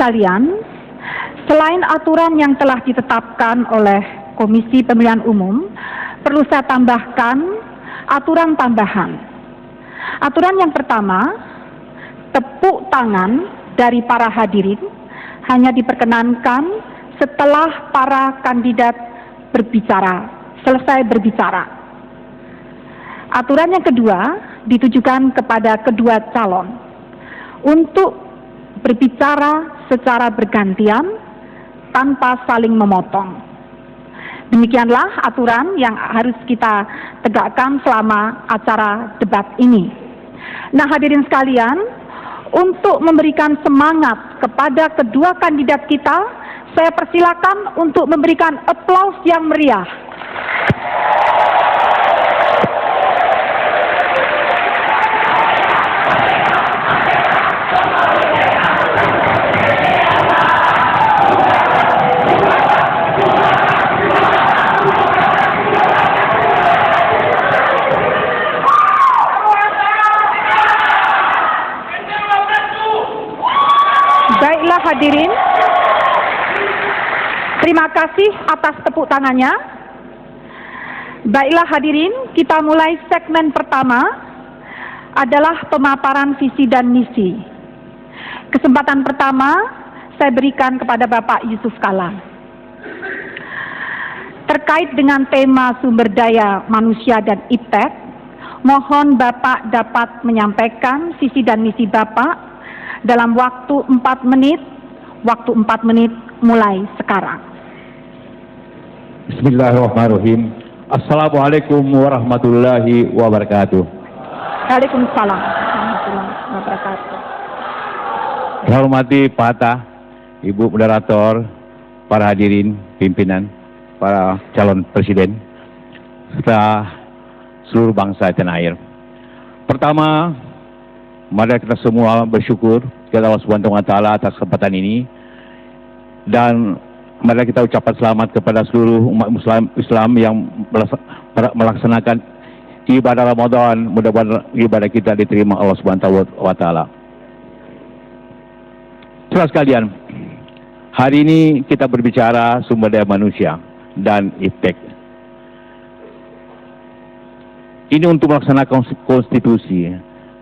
sekalian, selain aturan yang telah ditetapkan oleh Komisi Pemilihan Umum, perlu saya tambahkan aturan tambahan. Aturan yang pertama, tepuk tangan dari para hadirin hanya diperkenankan setelah para kandidat selesai berbicara. Aturan yang kedua ditujukan kepada kedua calon untuk berbicara secara bergantian tanpa saling memotong. Demikianlah aturan yang harus kita tegakkan selama acara debat ini. Nah, hadirin sekalian, untuk memberikan semangat kepada kedua kandidat kita, saya persilakan untuk memberikan aplaus yang meriah. Baiklah hadirin, terima kasih atas tepuk tangannya. Baiklah hadirin, kita mulai segmen pertama adalah pemaparan visi dan misi. Kesempatan pertama saya berikan kepada Bapak Yusuf Kala. Terkait dengan tema sumber daya manusia dan iptek, mohon Bapak dapat menyampaikan visi dan misi Bapak dalam waktu 4 menit, mulai sekarang. Bismillahirrahmanirrahim. Assalamualaikum warahmatullahi wabarakatuh. Waalaikumsalam warahmatullahi wabarakatuh. Saya hormati Pak Hatta, Ibu Moderator, para hadirin, pimpinan, para calon presiden, serta seluruh bangsa tanah air. Pertama, mari kita semua bersyukur kepada Allah Subhanahu wa Ta'ala atas kesempatan ini, dan mari kita ucapkan selamat kepada seluruh umat Islam yang melaksanakan ibadah Ramadan. Mudah-mudahan ibadah kita diterima Allah Subhanahu wa Ta'ala. Saudara sekalian, hari ini kita berbicara sumber daya manusia dan iptek. Ini untuk melaksanakan konstitusi.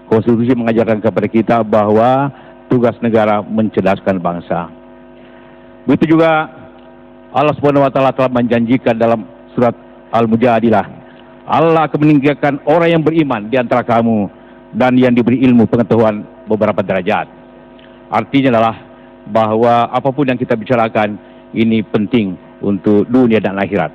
Konstitusi mengajarkan kepada kita bahwa tugas negara mencerdaskan bangsa. Begitu juga Allah Subhanahu wa Ta'ala telah menjanjikan dalam surat Al-Mujadilah, Allah akan meninggikan orang yang beriman di antara kamu dan yang diberi ilmu pengetahuan beberapa derajat. Artinya adalah bahwa apapun yang kita bicarakan ini penting untuk dunia dan akhirat.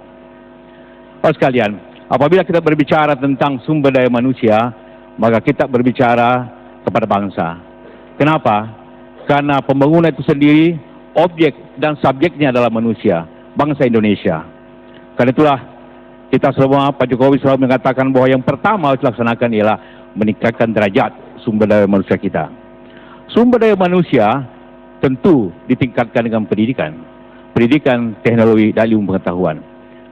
Saudara sekalian, apabila kita berbicara tentang sumber daya manusia, maka kita berbicara kepada bangsa. Kenapa? Karena pembangunan itu sendiri, objek dan subjeknya adalah manusia, bangsa Indonesia. Karena itulah kita semua, Pak Jokowi selalu mengatakan bahwa yang pertama harus dilaksanakan ialah meningkatkan derajat sumber daya manusia kita. Sumber daya manusia tentu ditingkatkan dengan pendidikan, teknologi, dan ilmu pengetahuan.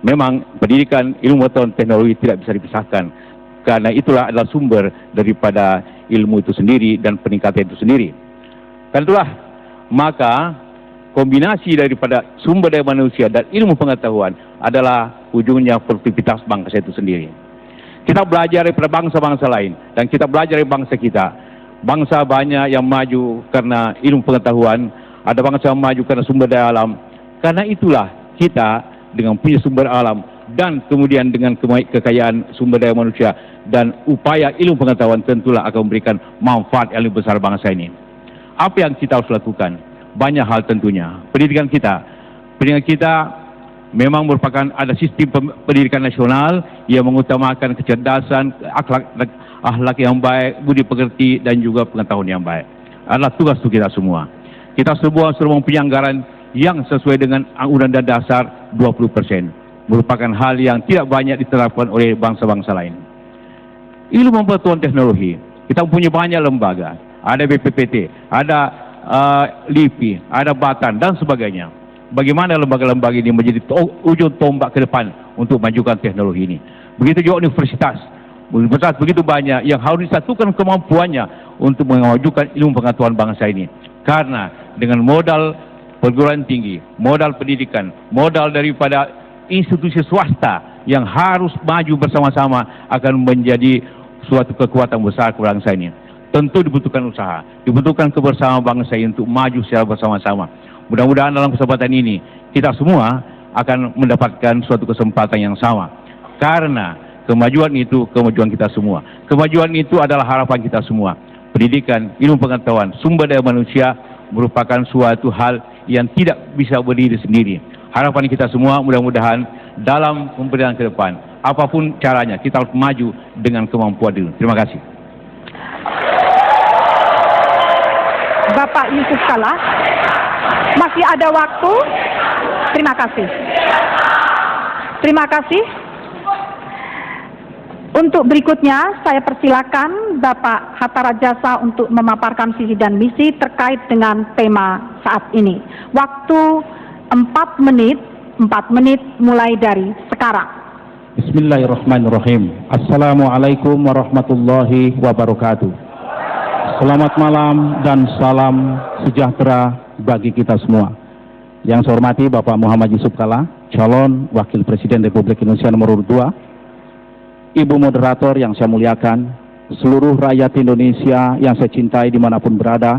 Memang pendidikan, ilmu pengetahuan, teknologi tidak bisa dipisahkan, karena itulah adalah sumber daripada ilmu itu sendiri dan peningkatan itu sendiri. Karena itulah, maka kombinasi daripada sumber daya manusia dan ilmu pengetahuan adalah ujungnya produktivitas bangsa itu sendiri. Kita belajar daripada bangsa-bangsa lain, dan kita belajar dari bangsa kita. Bangsa banyak yang maju karena ilmu pengetahuan, ada bangsa yang maju karena sumber daya alam. Karena itulah kita dengan punya sumber alam dan kemudian dengan kekayaan sumber daya manusia dan upaya ilmu pengetahuan, tentulah akan memberikan manfaat yang lebih besar bangsa ini. Apa yang kita harus lakukan? Banyak hal tentunya. Pendidikan kita memang merupakan ada sistem pendidikan nasional yang mengutamakan kecerdasan, akhlak yang baik, budi pekerti, dan juga pengetahuan yang baik. Adalah tugas kita semua. Kita semua mempunyai anggaran yang sesuai dengan Undang-Undang Dasar 20%. Merupakan hal yang tidak banyak diterapkan oleh bangsa-bangsa lain. Ilmu pengetahuan teknologi, kita mempunyai banyak lembaga, ada BPPT, ada LIPI, ada Batan, dan sebagainya. Bagaimana lembaga-lembaga ini menjadi ujung tombak ke depan untuk memajukan teknologi ini. Begitu juga universitas begitu banyak yang harus disatukan kemampuannya untuk memajukan ilmu pengetahuan bangsa ini. Karena dengan modal perguruan tinggi, modal pendidikan, modal daripada institusi swasta yang harus maju bersama-sama akan menjadi suatu kekuatan besar bangsa ini. Tentu dibutuhkan usaha, dibutuhkan kebersamaan bangsa ini untuk maju secara bersama-sama. Mudah-mudahan dalam kesempatan ini kita semua akan mendapatkan suatu kesempatan yang sama. Karena kemajuan itu kemajuan kita semua. Kemajuan itu adalah harapan kita semua. Pendidikan, ilmu pengetahuan, sumber daya manusia merupakan suatu hal yang tidak bisa berdiri sendiri. Harapan kita semua mudah-mudahan dalam pemberian ke depan, apapun caranya, kita harus maju dengan kemampuan diri. Terima kasih. Bapak Yusuf Kalla, masih ada waktu. Terima kasih. Terima kasih. Untuk berikutnya, saya persilakan Bapak Hatta Rajasa untuk memaparkan visi dan misi terkait dengan tema saat ini. Waktu 4 menit mulai dari sekarang. Bismillahirrahmanirrahim. Assalamualaikum warahmatullahi wabarakatuh. Selamat malam dan salam sejahtera bagi kita semua. Yang saya hormati Bapak Muhammad Yusuf Kalla, calon Wakil Presiden Republik Indonesia nomor 2, Ibu moderator yang saya muliakan, seluruh rakyat Indonesia yang saya cintai dimanapun berada.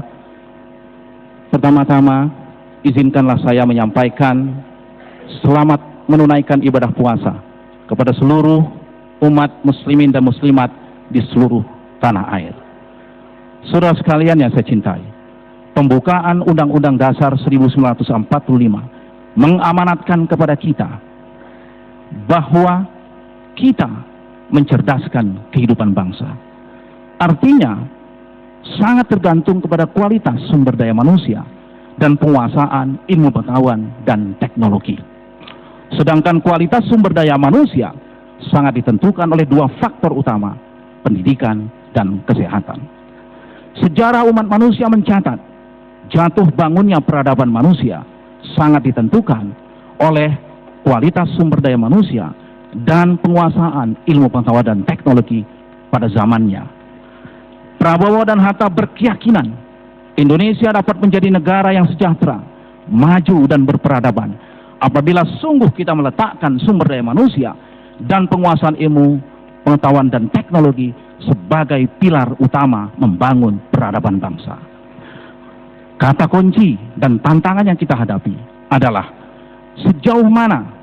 Pertama-tama, izinkanlah saya menyampaikan selamat menunaikan ibadah puasa kepada seluruh umat muslimin dan muslimat di seluruh tanah air. Saudara sekalian yang saya cintai, pembukaan Undang-Undang Dasar 1945 mengamanatkan kepada kita bahwa kita mencerdaskan kehidupan bangsa. Artinya, sangat tergantung kepada kualitas sumber daya manusia dan penguasaan ilmu pengetahuan dan teknologi. Sedangkan kualitas sumber daya manusia sangat ditentukan oleh 2 faktor utama, pendidikan dan kesehatan. Sejarah umat manusia mencatat, jatuh bangunnya peradaban manusia sangat ditentukan oleh kualitas sumber daya manusia dan penguasaan ilmu pengetahuan dan teknologi pada zamannya. Prabowo dan Hatta berkeyakinan Indonesia dapat menjadi negara yang sejahtera, maju dan berperadaban apabila sungguh kita meletakkan sumber daya manusia dan penguasaan ilmu pengetahuan dan teknologi sebagai pilar utama membangun peradaban bangsa. Kata kunci dan tantangan yang kita hadapi adalah sejauh mana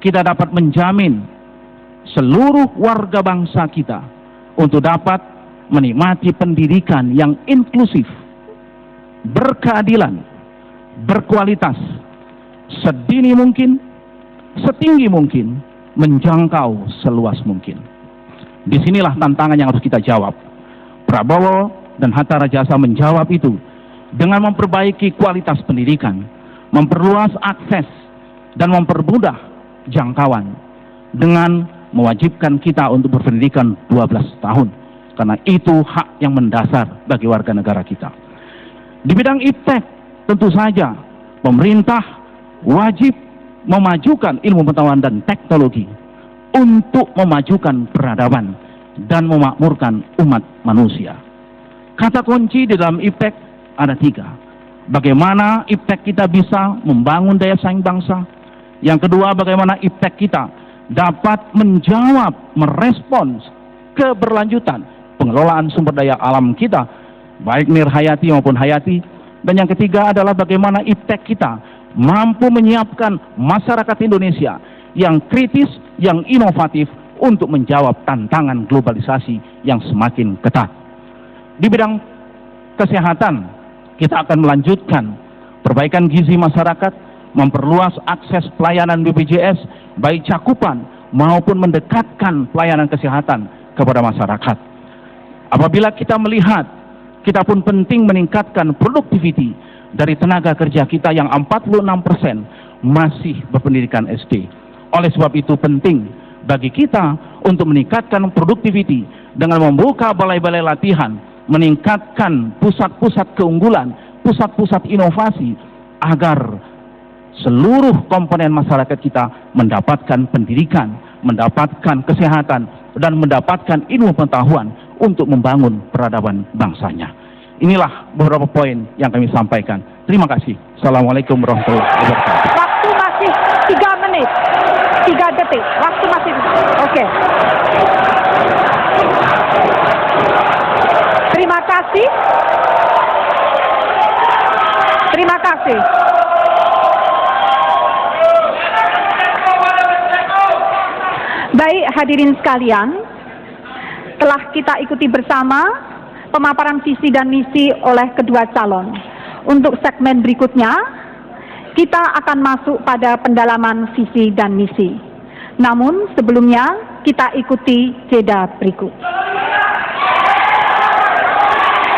kita dapat menjamin seluruh warga bangsa kita untuk dapat menikmati pendidikan yang inklusif, berkeadilan, berkualitas, sedini mungkin, setinggi mungkin, menjangkau seluas mungkin. Disinilah tantangan yang harus kita jawab. Prabowo dan Hatta Rajasa menjawab itu dengan memperbaiki kualitas pendidikan, memperluas akses, dan mempermudah jangkauan dengan mewajibkan kita untuk berpendidikan 12 tahun karena itu hak yang mendasar bagi warga negara kita. Di bidang iptek tentu saja pemerintah wajib memajukan ilmu pengetahuan dan teknologi untuk memajukan peradaban dan memakmurkan umat manusia. Kata kunci di dalam iptek ada 3. Bagaimana iptek kita bisa membangun daya saing bangsa. Yang kedua, bagaimana iptek kita dapat menjawab, merespons keberlanjutan pengelolaan sumber daya alam kita, baik nirhayati maupun hayati. Dan yang ketiga adalah bagaimana iptek kita mampu menyiapkan masyarakat Indonesia yang kritis, yang inovatif untuk menjawab tantangan globalisasi yang semakin ketat. Di bidang kesehatan, kita akan melanjutkan perbaikan gizi masyarakat, memperluas akses pelayanan BPJS, baik cakupan maupun mendekatkan pelayanan kesehatan kepada masyarakat. Apabila kita melihat, kita pun penting meningkatkan produktiviti dari tenaga kerja kita yang 46% masih berpendidikan SD. Oleh sebab itu penting bagi kita untuk meningkatkan produktiviti dengan membuka balai-balai latihan, meningkatkan pusat-pusat keunggulan, pusat-pusat inovasi agar seluruh komponen masyarakat kita mendapatkan pendidikan, mendapatkan kesehatan, dan mendapatkan ilmu pengetahuan untuk membangun peradaban bangsanya. Inilah beberapa poin yang kami sampaikan. Terima kasih. Assalamualaikum warahmatullahi wabarakatuh. Waktu masih 3 menit, 3 detik. Waktu masih. Oke. Terima kasih. Terima kasih. Baik, hadirin sekalian, telah kita ikuti bersama pemaparan visi dan misi oleh kedua calon. Untuk segmen berikutnya, kita akan masuk pada pendalaman visi dan misi. Namun sebelumnya, kita ikuti jeda berikut.